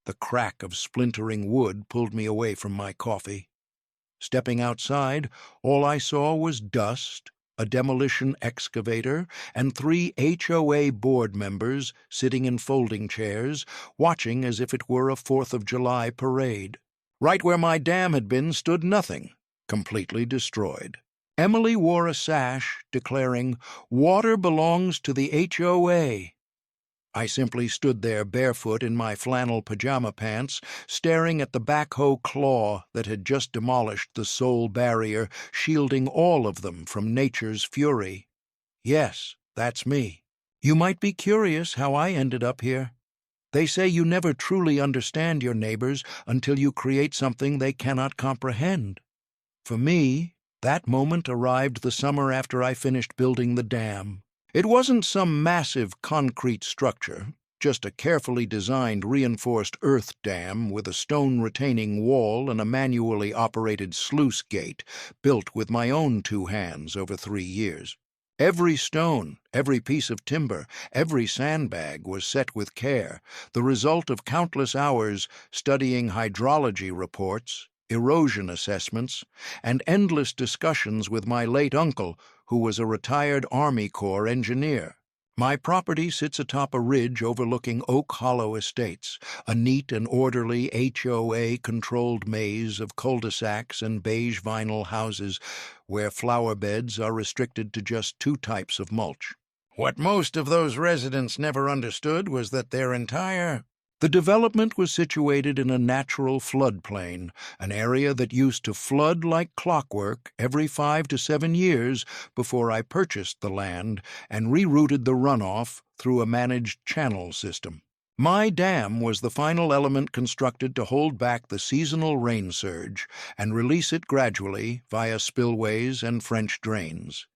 The crack of splintering wood pulled me away from my coffee. Stepping outside, all I saw was dust, a demolition excavator, and 3 HOA board members sitting in folding chairs, watching as if it were a 4th of July parade. Right where my dam had been stood nothing, completely destroyed. Emily wore a sash declaring, "Water belongs to the HOA." I simply stood there barefoot in my flannel pajama pants, staring at the backhoe claw that had just demolished the sole barrier, shielding all of them from nature's fury. Yes, that's me. You might be curious how I ended up here. They say you never truly understand your neighbors until you create something they cannot comprehend. For me, that moment arrived the summer after I finished building the dam. It wasn't some massive concrete structure, just a carefully designed reinforced earth dam with a stone retaining wall and a manually operated sluice gate, built with my own 2 hands over 3 years. Every stone, every piece of timber, every sandbag was set with care, the result of countless hours studying hydrology reports, erosion assessments, and endless discussions with my late uncle, who was a retired Army Corps engineer. My property sits atop a ridge overlooking Oak Hollow Estates, a neat and orderly HOA-controlled maze of cul-de-sacs and beige vinyl houses where flower beds are restricted to just 2 types of mulch. What most of those residents never understood was that the development was situated in a natural floodplain, an area that used to flood like clockwork every 5 to 7 years before I purchased the land and rerouted the runoff through a managed channel system. My dam was the final element constructed to hold back the seasonal rain surge and release it gradually via spillways and French drains.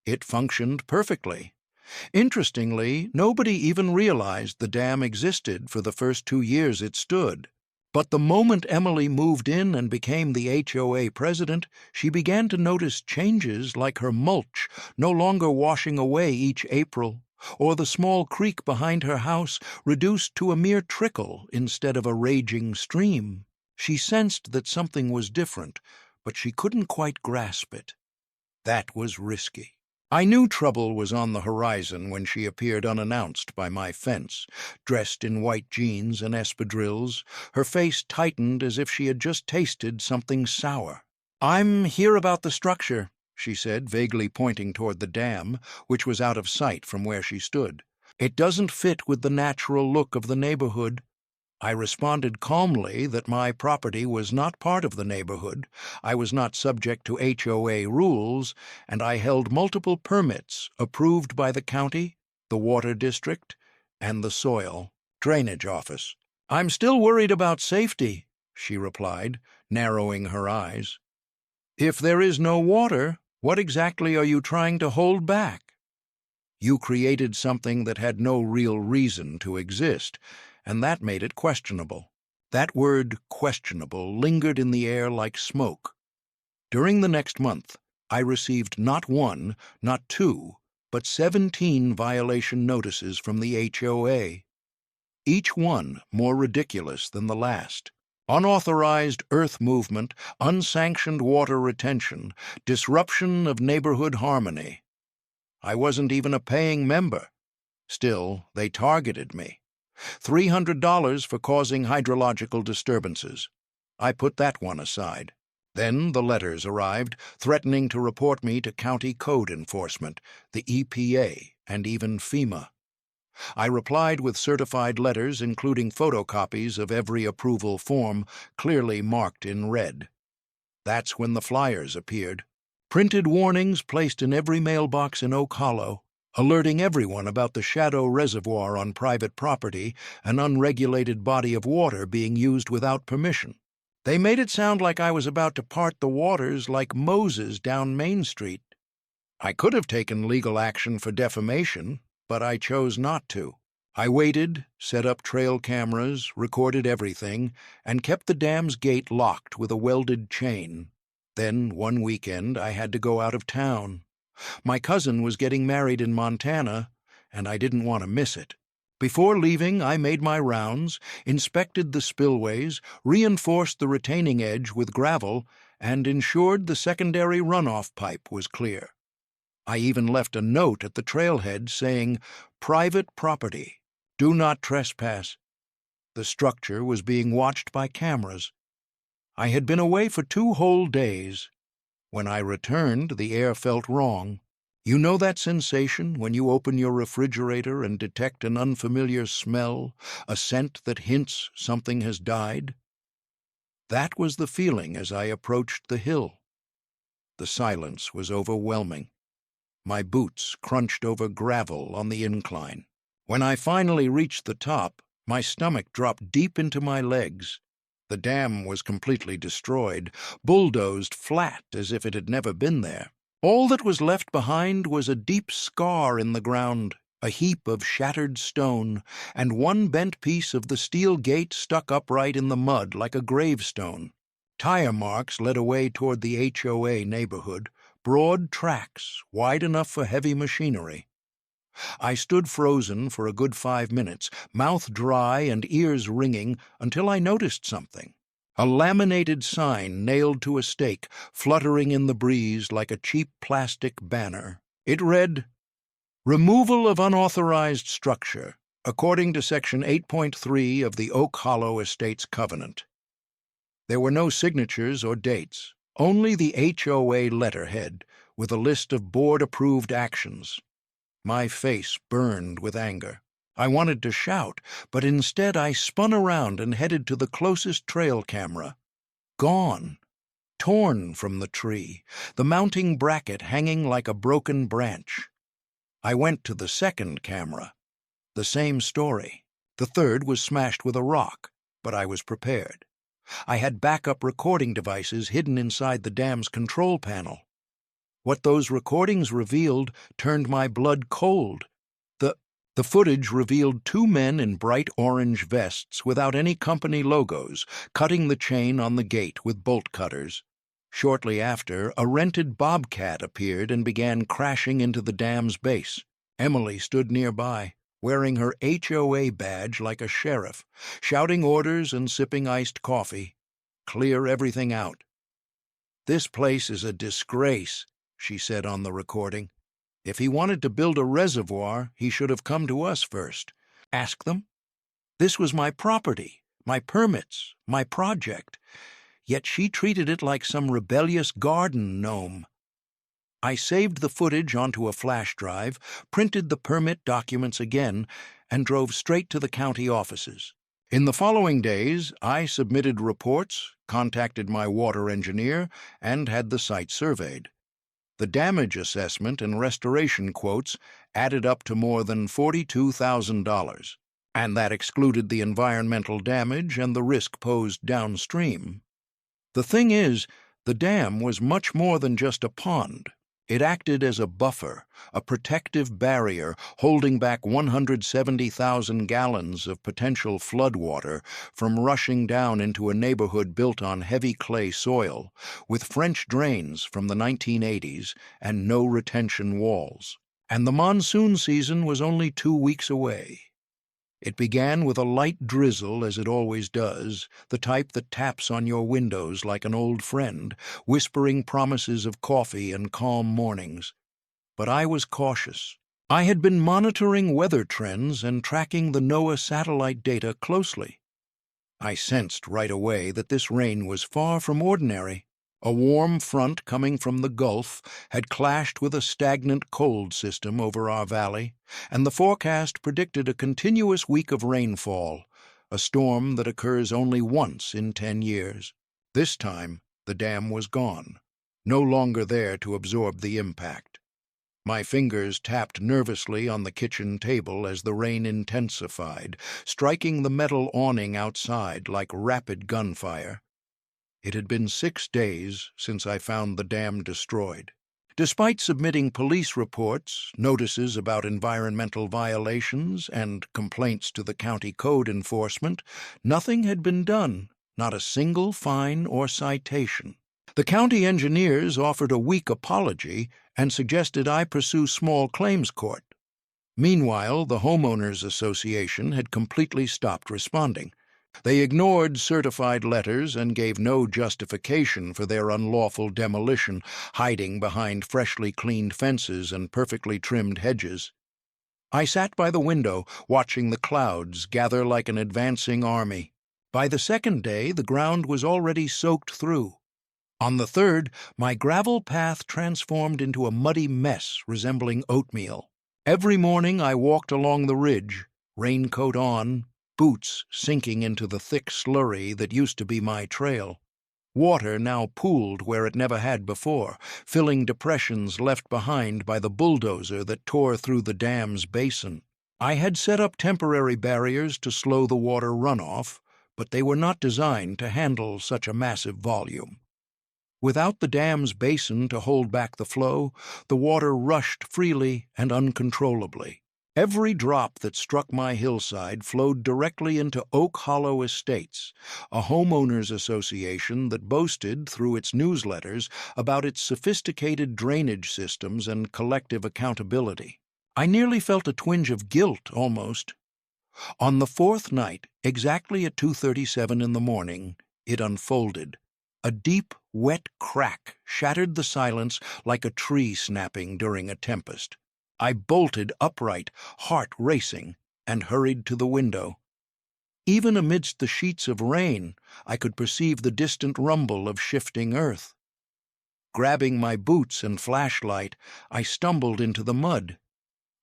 It functioned perfectly. Interestingly, nobody even realized the dam existed for the first 2 years it stood. But the moment Emily moved in and became the HOA president, she began to notice changes like her mulch no longer washing away each April, or the small creek behind her house reduced to a mere trickle instead of a raging stream. She sensed that something was different, but she couldn't quite grasp it. That was risky. I knew trouble was on the horizon when she appeared unannounced by my fence, dressed in white jeans and espadrilles, her face tightened as if she had just tasted something sour. "I'm here about the structure," she said, vaguely pointing toward the dam, which was out of sight from where she stood. "It doesn't fit with the natural look of the neighborhood." I responded calmly that my property was not part of the neighborhood, I was not subject to HOA rules, and I held multiple permits approved by the county, the water district, and the soil drainage office. "I'm still worried about safety," she replied, narrowing her eyes. "If there is no water, what exactly are you trying to hold back? You created something that had no real reason to exist, and that made it questionable." That word questionable lingered in the air like smoke. During the next month, I received not 1, not 2, but 17 violation notices from the HOA. Each one more ridiculous than the last. Unauthorized earth movement, unsanctioned water retention, disruption of neighborhood harmony. I wasn't even a paying member. Still, they targeted me. $300 for causing hydrological disturbances. I put that one aside. Then the letters arrived, threatening to report me to county code enforcement, the EPA, and even FEMA. I replied with certified letters including photocopies of every approval form, clearly marked in red. That's when the flyers appeared. Printed warnings placed in every mailbox in Oak Hollow, alerting everyone about the shadow reservoir on private property, an unregulated body of water being used without permission. They made it sound like I was about to part the waters like Moses down Main Street. I could have taken legal action for defamation, but I chose not to. I waited, set up trail cameras, recorded everything, and kept the dam's gate locked with a welded chain. Then, one weekend, I had to go out of town. My cousin was getting married in Montana, and I didn't want to miss it. Before leaving, I made my rounds, inspected the spillways, reinforced the retaining edge with gravel, and ensured the secondary runoff pipe was clear. I even left a note at the trailhead saying, "Private property. Do not trespass." The structure was being watched by cameras. I had been away for 2 whole days. When I returned, the air felt wrong. You know that sensation when you open your refrigerator and detect an unfamiliar smell, a scent that hints something has died? That was the feeling as I approached the hill. The silence was overwhelming. My boots crunched over gravel on the incline. When I finally reached the top, my stomach dropped deep into my legs. The dam was completely destroyed, bulldozed flat as if it had never been there. All that was left behind was a deep scar in the ground, a heap of shattered stone, and one bent piece of the steel gate stuck upright in the mud like a gravestone. Tire marks led away toward the HOA neighborhood, broad tracks wide enough for heavy machinery. I stood frozen for a good 5 minutes, mouth dry and ears ringing, until I noticed something. A laminated sign nailed to a stake, fluttering in the breeze like a cheap plastic banner. It read, "Removal of unauthorized structure, according to Section 8.3 of the Oak Hollow Estates Covenant." There were no signatures or dates, only the HOA letterhead with a list of board-approved actions. My face burned with anger. I wanted to shout, but instead I spun around and headed to the closest trail camera. Gone. Torn from the tree, the mounting bracket hanging like a broken branch. I went to the second camera. The same story. The third was smashed with a rock, but I was prepared. I had backup recording devices hidden inside the dam's control panel. What those recordings revealed turned my blood cold. The footage revealed 2 men in bright orange vests without any company logos, cutting the chain on the gate with bolt cutters. Shortly after, a rented bobcat appeared and began crashing into the dam's base. Emily stood nearby, wearing her HOA badge like a sheriff, shouting orders and sipping iced coffee. "Clear everything out." "This place is a disgrace," she said on the recording. "If he wanted to build a reservoir, he should have come to us first. Ask them? This was my property, my permits, my project. Yet she treated it like some rebellious garden gnome." I saved the footage onto a flash drive, printed the permit documents again, and drove straight to the county offices. In the following days, I submitted reports, contacted my water engineer, and had the site surveyed. The damage assessment and restoration quotes added up to more than $42,000, and that excluded the environmental damage and the risk posed downstream. The thing is, the dam was much more than just a pond. It acted as a buffer, a protective barrier holding back 170,000 gallons of potential floodwater from rushing down into a neighborhood built on heavy clay soil, with French drains from the 1980s and no retention walls. And the monsoon season was only 2 weeks away. It began with a light drizzle, as it always does, the type that taps on your windows like an old friend, whispering promises of coffee and calm mornings. But I was cautious. I had been monitoring weather trends and tracking the NOAA satellite data closely. I sensed right away that this rain was far from ordinary. A warm front coming from the Gulf had clashed with a stagnant cold system over our valley, and the forecast predicted a continuous week of rainfall, a storm that occurs only once in 10 years. This time, the dam was gone, no longer there to absorb the impact. My fingers tapped nervously on the kitchen table as the rain intensified, striking the metal awning outside like rapid gunfire. It had been 6 days since I found the dam destroyed. Despite submitting police reports, notices about environmental violations, and complaints to the county code enforcement, nothing had been done, not a single fine or citation. The county engineers offered a weak apology and suggested I pursue small claims court. Meanwhile, the Homeowners Association had completely stopped responding. They ignored certified letters and gave no justification for their unlawful demolition, hiding behind freshly cleaned fences and perfectly trimmed hedges. I sat by the window, watching the clouds gather like an advancing army. By the second day, the ground was already soaked through. On the third, my gravel path transformed into a muddy mess resembling oatmeal. Every morning I walked along the ridge, raincoat on, boots sinking into the thick slurry that used to be my trail. Water now pooled where it never had before, filling depressions left behind by the bulldozer that tore through the dam's basin. I had set up temporary barriers to slow the water runoff, but they were not designed to handle such a massive volume. Without the dam's basin to hold back the flow, the water rushed freely and uncontrollably. Every drop that struck my hillside flowed directly into Oak Hollow Estates, a homeowners association that boasted through its newsletters about its sophisticated drainage systems and collective accountability. I nearly felt a twinge of guilt, almost. On the fourth night, exactly at 2:37 in the morning, it unfolded. A deep, wet crack shattered the silence like a tree snapping during a tempest. I bolted upright, heart racing, and hurried to the window. Even amidst the sheets of rain, I could perceive the distant rumble of shifting earth. Grabbing my boots and flashlight, I stumbled into the mud.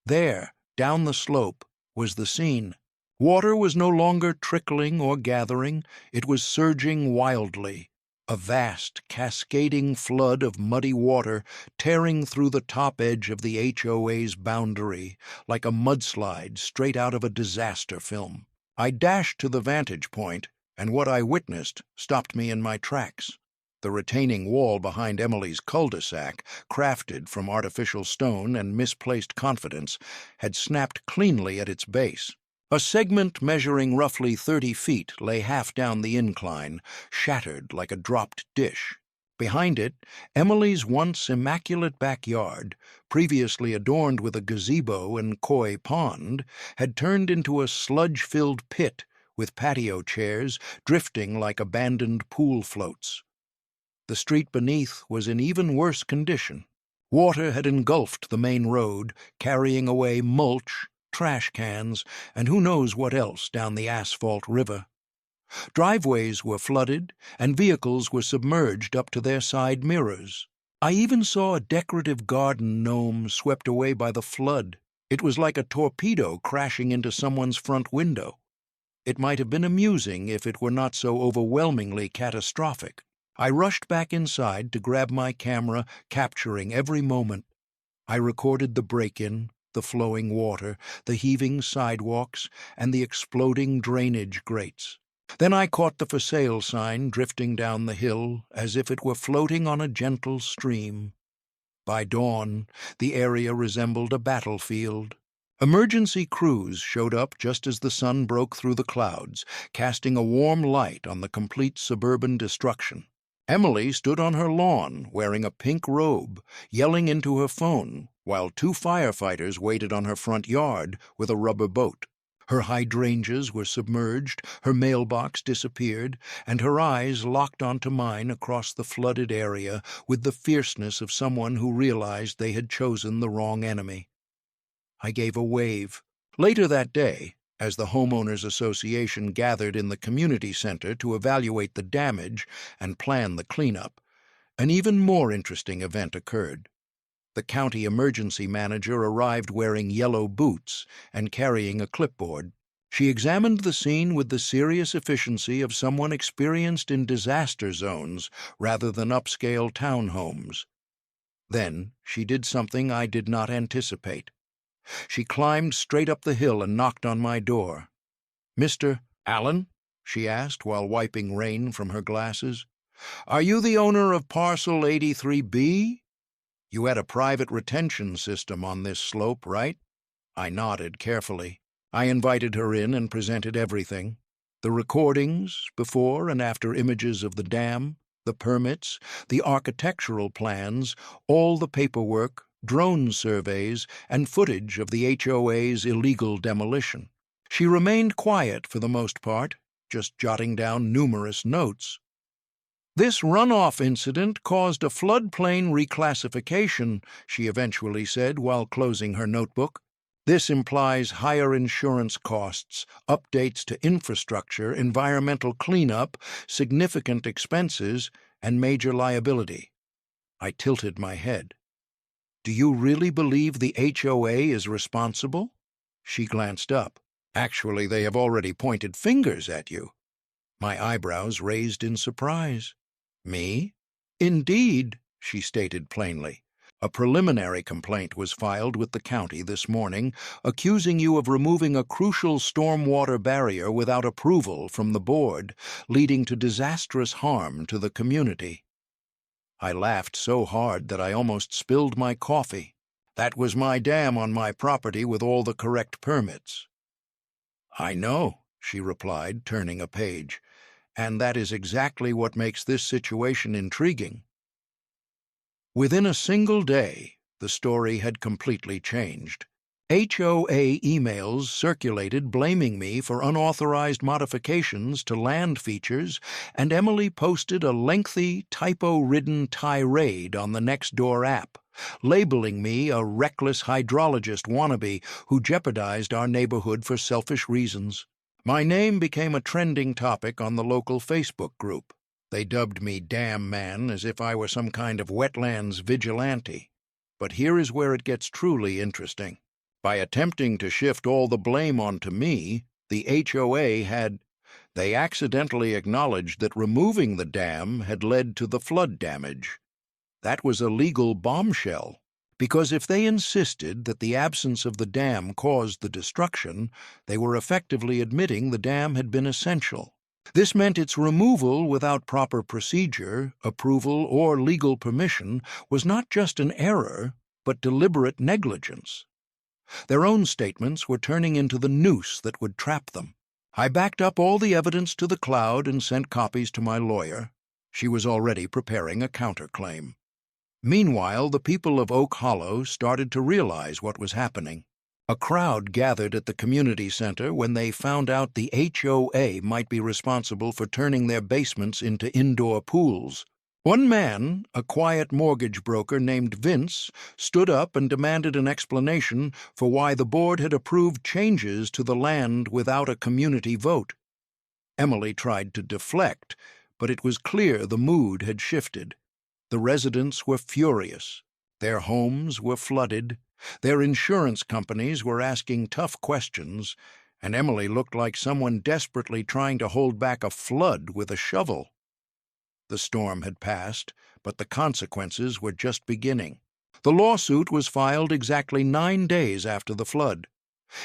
There, down the slope, was the scene. Water was no longer trickling or gathering, it was surging wildly. A vast, cascading flood of muddy water tearing through the top edge of the HOA's boundary like a mudslide straight out of a disaster film. I dashed to the vantage point, and what I witnessed stopped me in my tracks. The retaining wall behind Emily's cul-de-sac, crafted from artificial stone and misplaced confidence, had snapped cleanly at its base. A segment measuring roughly 30 feet lay half down the incline, shattered like a dropped dish. Behind it, Emily's once immaculate backyard, previously adorned with a gazebo and koi pond, had turned into a sludge-filled pit with patio chairs drifting like abandoned pool floats. The street beneath was in even worse condition. Water had engulfed the main road, carrying away mulch, trash cans, and who knows what else down the asphalt river. Driveways were flooded, and vehicles were submerged up to their side mirrors. I even saw a decorative garden gnome swept away by the flood. It was like a torpedo crashing into someone's front window. It might have been amusing if it were not so overwhelmingly catastrophic. I rushed back inside to grab my camera, capturing every moment. I recorded the break-in, the flowing water, the heaving sidewalks, and the exploding drainage grates. Then I caught the for sale sign drifting down the hill as if it were floating on a gentle stream. By dawn, the area resembled a battlefield. Emergency crews showed up just as the sun broke through the clouds, casting a warm light on the complete suburban destruction. Emily stood on her lawn, wearing a pink robe, yelling into her phone, while 2 firefighters waited on her front yard with a rubber boat. Her hydrangeas were submerged, her mailbox disappeared, and her eyes locked onto mine across the flooded area with the fierceness of someone who realized they had chosen the wrong enemy. I gave a wave. Later that day, as the Homeowners Association gathered in the community center to evaluate the damage and plan the cleanup, an even more interesting event occurred. The county emergency manager arrived wearing yellow boots and carrying a clipboard. She examined the scene with the serious efficiency of someone experienced in disaster zones rather than upscale townhomes. Then she did something I did not anticipate. She climbed straight up the hill and knocked on my door. "Mr. Allen?" she asked while wiping rain from her glasses. "Are you the owner of Parcel 83B? You had a private retention system on this slope, right?" I nodded carefully. I invited her in and presented everything. The recordings, before and after images of the dam, the permits, the architectural plans, all the paperwork, drone surveys, and footage of the HOA's illegal demolition. She remained quiet for the most part, just jotting down numerous notes. "This runoff incident caused a floodplain reclassification," she eventually said while closing her notebook. "This implies higher insurance costs, updates to infrastructure, environmental cleanup, significant expenses, and major liability." I tilted my head. "Do you really believe the HOA is responsible?" She glanced up. "Actually, they have already pointed fingers at you." My eyebrows raised in surprise. "Me?" "Indeed," she stated plainly. "A preliminary complaint was filed with the county this morning, accusing you of removing a crucial stormwater barrier without approval from the board, leading to disastrous harm to the community." I laughed so hard that I almost spilled my coffee. "That was my dam on my property with all the correct permits." "I know," she replied, turning a page, "and that is exactly what makes this situation intriguing." Within a single day, the story had completely changed. HOA emails circulated blaming me for unauthorized modifications to land features, and Emily posted a lengthy, typo-ridden tirade on the Nextdoor app, labeling me a reckless hydrologist wannabe who jeopardized our neighborhood for selfish reasons. My name became a trending topic on the local Facebook group. They dubbed me Dam Man as if I were some kind of wetlands vigilante. But here is where it gets truly interesting. By attempting to shift all the blame onto me, the HOA they accidentally acknowledged that removing the dam had led to the flood damage. That was a legal bombshell, because if they insisted that the absence of the dam caused the destruction, they were effectively admitting the dam had been essential. This meant its removal without proper procedure, approval, or legal permission was not just an error, but deliberate negligence. Their own statements were turning into the noose that would trap them. I backed up all the evidence to the cloud and sent copies to my lawyer. She was already preparing a counterclaim. Meanwhile, the people of Oak Hollow started to realize what was happening. A crowd gathered at the community center when they found out the HOA might be responsible for turning their basements into indoor pools. One man, a quiet mortgage broker named Vince, stood up and demanded an explanation for why the board had approved changes to the land without a community vote. Emily tried to deflect, but it was clear the mood had shifted. The residents were furious. Their homes were flooded. Their insurance companies were asking tough questions, and Emily looked like someone desperately trying to hold back a flood with a shovel. The storm had passed, but the consequences were just beginning. The lawsuit was filed exactly 9 days after the flood.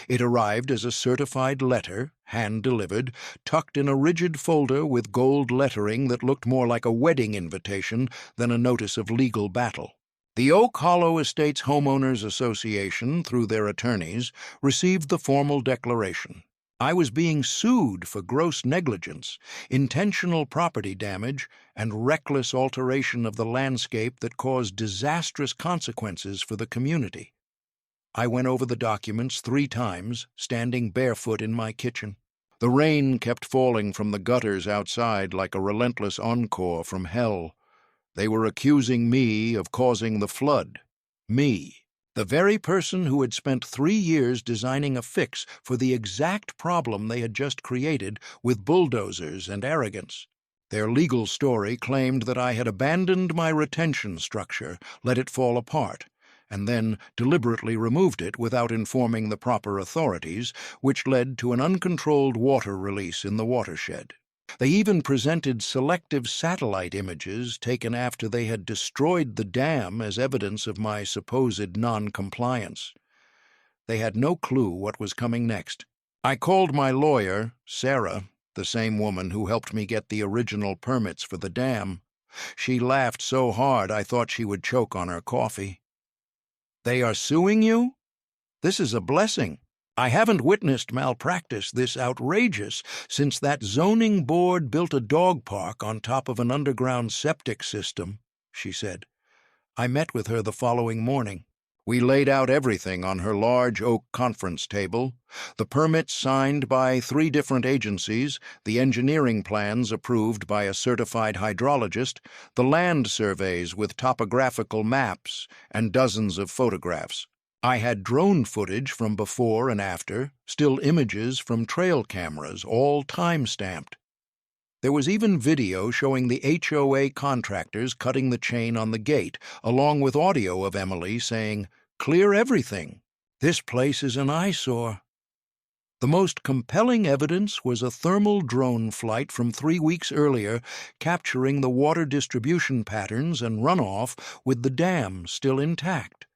It arrived as a certified letter, hand-delivered, tucked in a rigid folder with gold lettering that looked more like a wedding invitation than a notice of legal battle. The Oak Hollow Estates Homeowners Association, through their attorneys, received the formal declaration. I was being sued for gross negligence, intentional property damage, and reckless alteration of the landscape that caused disastrous consequences for the community. I went over the documents 3 times, standing barefoot in my kitchen. The rain kept falling from the gutters outside like a relentless encore from hell. They were accusing me of causing the flood. Me, the very person who had spent 3 years designing a fix for the exact problem they had just created with bulldozers and arrogance. Their legal story claimed that I had abandoned my retention structure, let it fall apart, and then deliberately removed it without informing the proper authorities, which led to an uncontrolled water release in the watershed. They even presented selective satellite images taken after they had destroyed the dam as evidence of my supposed non-compliance. They had no clue what was coming next. I called my lawyer, Sarah, the same woman who helped me get the original permits for the dam. She laughed so hard I thought she would choke on her coffee. "They are suing you? This is a blessing. I haven't witnessed malpractice this outrageous since that zoning board built a dog park on top of an underground septic system," she said. I met with her the following morning. We laid out everything on her large oak conference table, the permits signed by 3 different agencies, the engineering plans approved by a certified hydrologist, the land surveys with topographical maps, and dozens of photographs. I had drone footage from before and after, still images from trail cameras, all time-stamped. There was even video showing the HOA contractors cutting the chain on the gate, along with audio of Emily saying, "Clear everything. This place is an eyesore." The most compelling evidence was a thermal drone flight from 3 weeks earlier capturing the water distribution patterns and runoff with the dam still intact.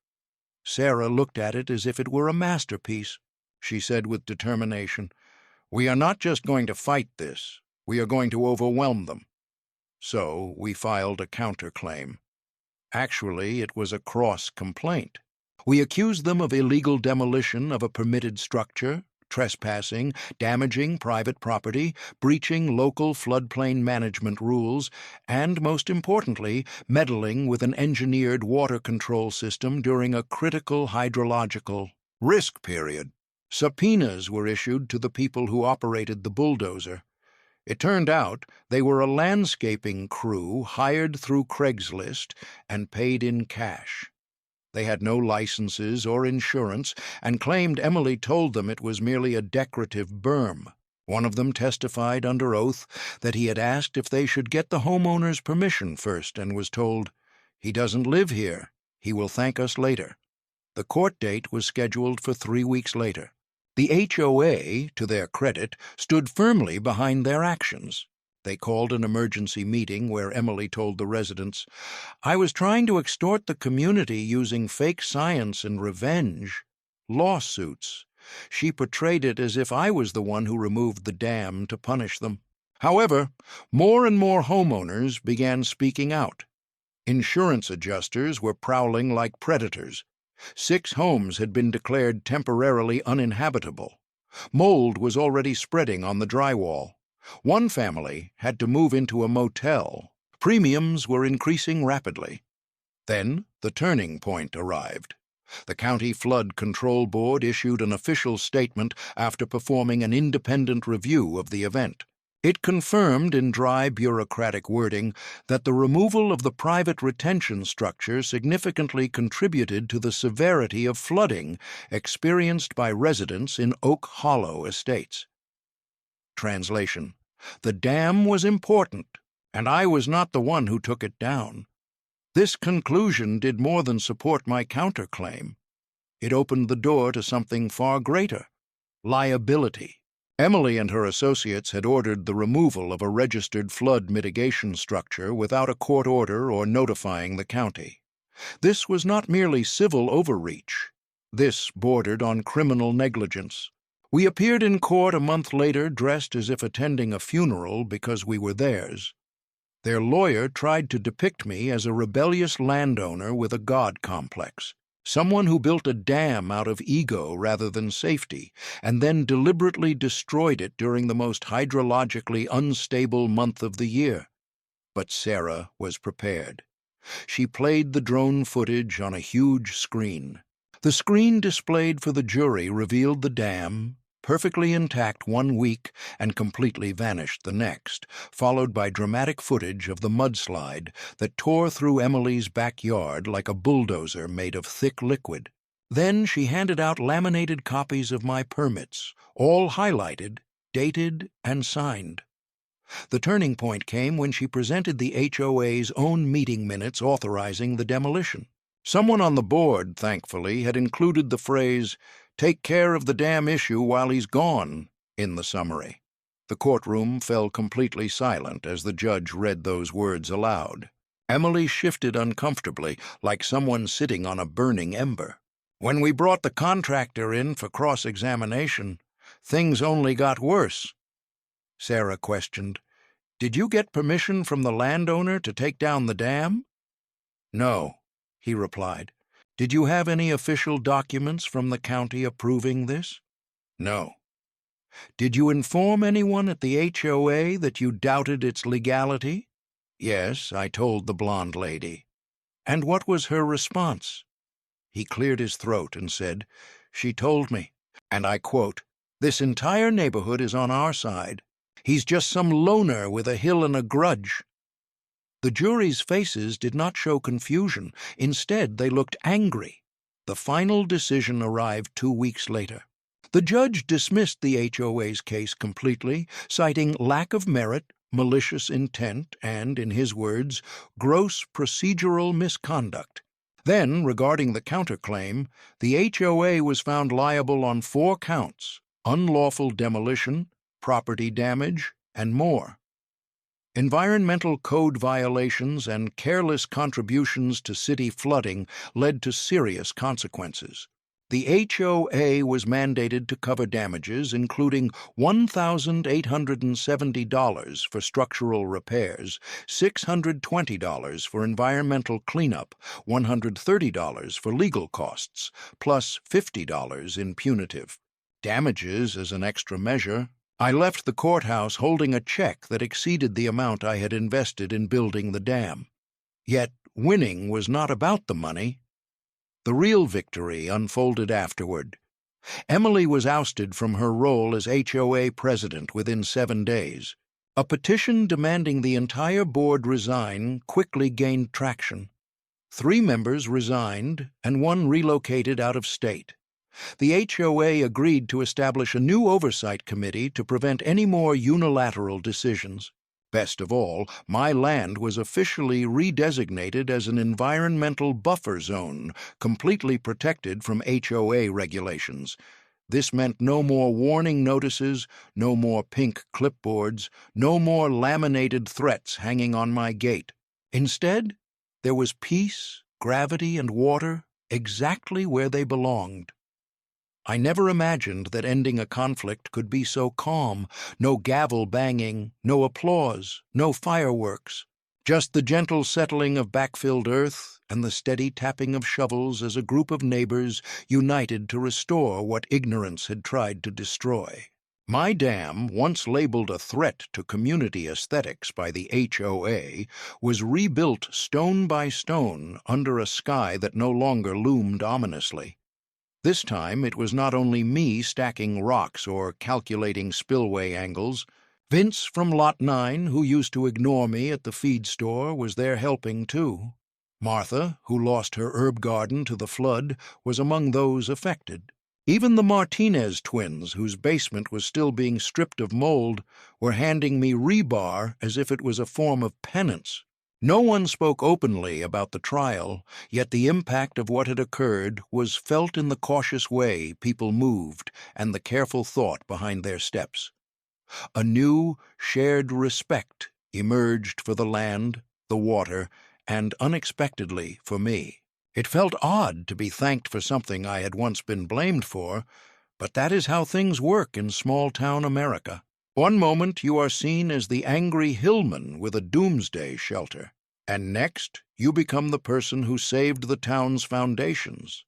Sarah looked at it as if it were a masterpiece. She said with determination, "We are not just going to fight this. We are going to overwhelm them." So we filed a counterclaim. Actually, it was a cross-complaint. We accused them of illegal demolition of a permitted structure, trespassing, damaging private property, breaching local floodplain management rules, and, most importantly, meddling with an engineered water control system during a critical hydrological risk period. Subpoenas were issued to the people who operated the bulldozer. It turned out they were a landscaping crew hired through Craigslist and paid in cash. They had no licenses or insurance and claimed Emily told them it was merely a decorative berm. One of them testified under oath that he had asked if they should get the homeowner's permission first and was told, "He doesn't live here. He will thank us later." The court date was scheduled for 3 weeks later. The HOA, to their credit, stood firmly behind their actions. They called an emergency meeting where Emily told the residents, "I was trying to extort the community using fake science and revenge. Lawsuits. She portrayed it as if I was the one who removed the dam to punish them." However, more and more homeowners began speaking out. Insurance adjusters were prowling like predators. 6 homes had been declared temporarily uninhabitable. Mold was already spreading on the drywall. One family had to move into a motel. Premiums were increasing rapidly. Then the turning point arrived. The County Flood Control Board issued an official statement after performing an independent review of the event. It confirmed in dry bureaucratic wording that the removal of the private retention structure significantly contributed to the severity of flooding experienced by residents in Oak Hollow estates. Translation: The dam was important, and I was not the one who took it down. This conclusion did more than support my counterclaim. It opened the door to something far greater: liability. Emily and her associates had ordered the removal of a registered flood mitigation structure without a court order or notifying the county. This was not merely civil overreach. This bordered on criminal negligence. We appeared in court a month later dressed as if attending a funeral because we were theirs. Their lawyer tried to depict me as a rebellious landowner with a god complex. Someone who built a dam out of ego rather than safety, and then deliberately destroyed it during the most hydrologically unstable month of the year. But Sarah was prepared. She played the drone footage on a huge screen. The screen displayed for the jury revealed the dam, perfectly intact 1 week and completely vanished the next, followed by dramatic footage of the mudslide that tore through Emily's backyard like a bulldozer made of thick liquid. Then she handed out laminated copies of my permits, all highlighted, dated, and signed. The turning point came when she presented the HOA's own meeting minutes authorizing the demolition. Someone on the board, thankfully, had included the phrase, "Take care of the dam issue while he's gone," in the summary. The courtroom fell completely silent as the judge read those words aloud. Emily shifted uncomfortably, like someone sitting on a burning ember. When we brought the contractor in for cross-examination, things only got worse. Sarah questioned, "Did you get permission from the landowner to take down the dam?" "No," he replied. "Did you have any official documents from the county approving this?" "No." "Did you inform anyone at the HOA that you doubted its legality?" "Yes, I told the blonde lady." "And what was her response?" He cleared his throat and said, "She told me," and I quote, "This entire neighborhood is on our side. He's just some loner with a hill and a grudge." The jury's faces did not show confusion. Instead, they looked angry. The final decision arrived 2 weeks later. The judge dismissed the HOA's case completely, citing lack of merit, malicious intent, and, in his words, gross procedural misconduct. Then, regarding the counterclaim, the HOA was found liable on 4 counts: unlawful demolition, property damage, and more. Environmental code violations and careless contributions to city flooding led to serious consequences. The HOA was mandated to cover damages, including $1,870 for structural repairs, $620 for environmental cleanup, $130 for legal costs, plus $50 in punitive damages as an extra measure. I left the courthouse holding a check that exceeded the amount I had invested in building the dam. Yet winning was not about the money. The real victory unfolded afterward. Emily was ousted from her role as HOA president within 7 days. A petition demanding the entire board resign quickly gained traction. 3 members resigned, and 1 relocated out of state. The HOA agreed to establish a new oversight committee to prevent any more unilateral decisions. Best of all, my land was officially redesignated as an environmental buffer zone, completely protected from HOA regulations. This meant no more warning notices, no more pink clipboards, no more laminated threats hanging on my gate. Instead, there was peace, gravity, and water exactly where they belonged. I never imagined that ending a conflict could be so calm. No gavel banging, no applause, no fireworks. Just the gentle settling of backfilled earth and the steady tapping of shovels as a group of neighbors united to restore what ignorance had tried to destroy. My dam, once labeled a threat to community aesthetics by the HOA, was rebuilt stone by stone under a sky that no longer loomed ominously. This time it was not only me stacking rocks or calculating spillway angles. Vince from Lot 9, who used to ignore me at the feed store, was there helping too. Martha, who lost her herb garden to the flood, was among those affected. Even the Martinez twins, whose basement was still being stripped of mold, were handing me rebar as if it was a form of penance. No one spoke openly about the trial, yet the impact of what had occurred was felt in the cautious way people moved and the careful thought behind their steps. A new, shared respect emerged for the land, the water, and unexpectedly for me. It felt odd to be thanked for something I had once been blamed for, but that is how things work in small-town America. One moment you are seen as the angry hillman with a doomsday shelter, and next you become the person who saved the town's foundations.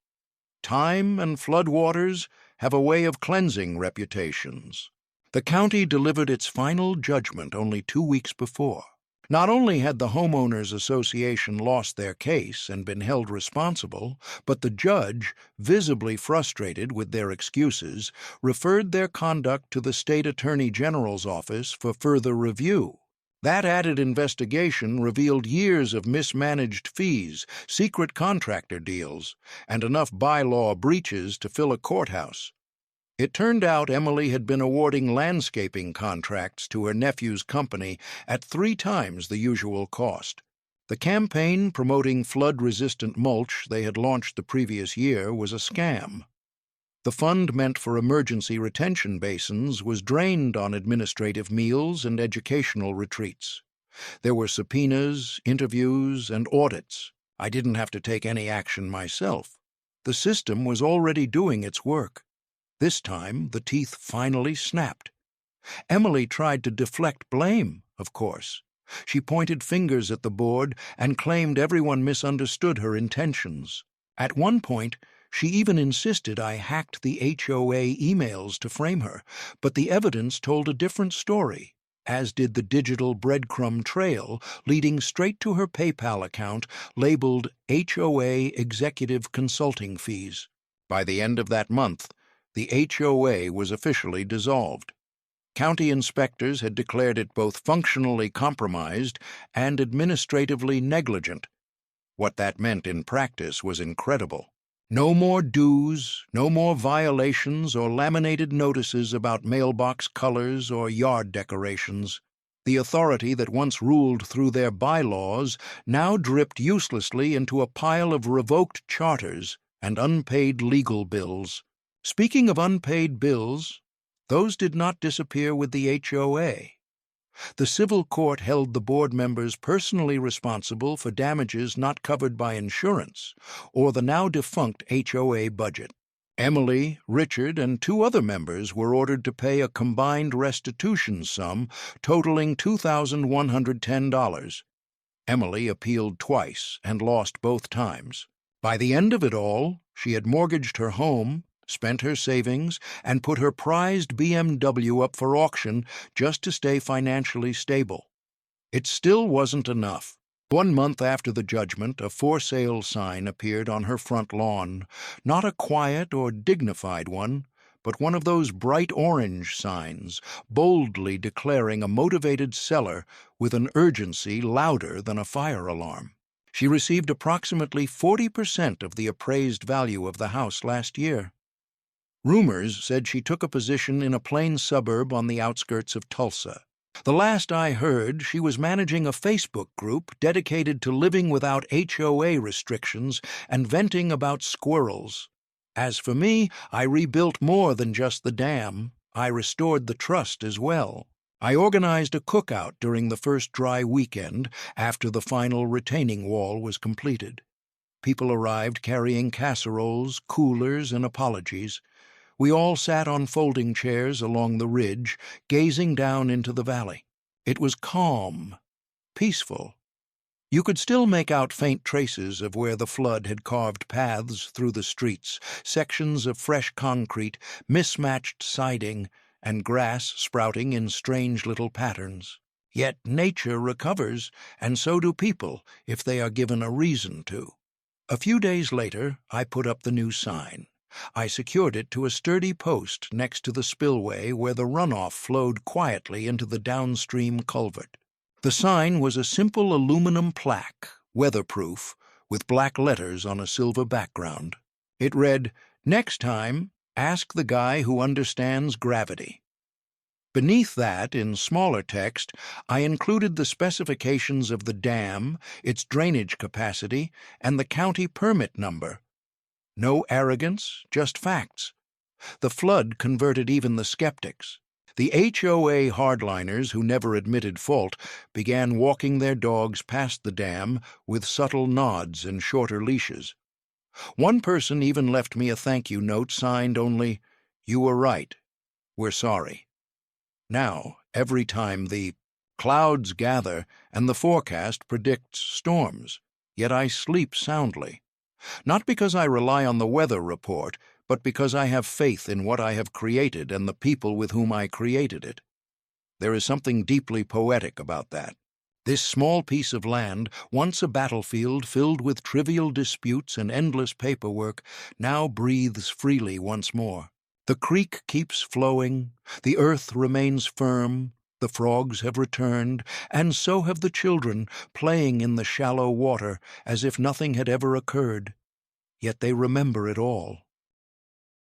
Time and floodwaters have a way of cleansing reputations. The county delivered its final judgment only 2 weeks before. Not only had the Homeowners Association lost their case and been held responsible, but the judge, visibly frustrated with their excuses, referred their conduct to the state attorney general's office for further review. That added investigation revealed years of mismanaged fees, secret contractor deals, and enough bylaw breaches to fill a courthouse. It turned out Emily had been awarding landscaping contracts to her nephew's company at 3 times the usual cost. The campaign promoting flood-resistant mulch they had launched the previous year was a scam. The fund meant for emergency retention basins was drained on administrative meals and educational retreats. There were subpoenas, interviews, and audits. I didn't have to take any action myself. The system was already doing its work. This time, the teeth finally snapped. Emily tried to deflect blame, of course. She pointed fingers at the board and claimed everyone misunderstood her intentions. At one point, she even insisted I hacked the HOA emails to frame her, but the evidence told a different story. as did the digital breadcrumb trail leading straight to her PayPal account labeled HOA Executive Consulting Fees. By the end of that month, the HOA was officially dissolved. County inspectors had declared it both functionally compromised and administratively negligent. What that meant in practice was incredible. No more dues, no more violations or laminated notices about mailbox colors or yard decorations. The authority that once ruled through their bylaws now dripped uselessly into a pile of revoked charters and unpaid legal bills. Speaking of unpaid bills, those did not disappear with the HOA. The civil court held the board members personally responsible for damages not covered by insurance or the now-defunct HOA budget. Emily, Richard, and 2 other members were ordered to pay a combined restitution sum totaling $2,110. Emily appealed twice and lost both times. By the end of it all, she had mortgaged her home, spent her savings, and put her prized BMW up for auction just to stay financially stable. It still wasn't enough. 1 month after the judgment, a for sale sign appeared on her front lawn, not a quiet or dignified one, but one of those bright orange signs, boldly declaring a motivated seller with an urgency louder than a fire alarm. She received approximately 40% of the appraised value of the house last year. Rumors said she took a position in a plain suburb on the outskirts of Tulsa. The last I heard, she was managing a Facebook group dedicated to living without HOA restrictions and venting about squirrels. As for me, I rebuilt more than just the dam. I restored the trust as well. I organized a cookout during the first dry weekend after the final retaining wall was completed. People arrived carrying casseroles, coolers, and apologies. We all sat on folding chairs along the ridge, gazing down into the valley. It was calm, peaceful. You could still make out faint traces of where the flood had carved paths through the streets, sections of fresh concrete, mismatched siding, and grass sprouting in strange little patterns. Yet nature recovers, and so do people, if they are given a reason to. A few days later, I put up the new sign. I secured it to a sturdy post next to the spillway where the runoff flowed quietly into the downstream culvert. The sign was a simple aluminum plaque, weatherproof, with black letters on a silver background. It read, "Next time, ask the guy who understands gravity." Beneath that, in smaller text, I included the specifications of the dam, its drainage capacity, and the county permit number. No arrogance, just facts. The flood converted even the skeptics. The HOA hardliners who never admitted fault began walking their dogs past the dam with subtle nods and shorter leashes. One person even left me a thank you note signed only, "You were right. We're sorry." Now, every time the clouds gather and the forecast predicts storms, yet I sleep soundly. Not because I rely on the weather report, but because I have faith in what I have created and the people with whom I created it. There is something deeply poetic about that. This small piece of land, once a battlefield filled with trivial disputes and endless paperwork, now breathes freely once more. The creek keeps flowing, the earth remains firm, the frogs have returned, and so have the children, playing in the shallow water as if nothing had ever occurred. Yet they remember it all.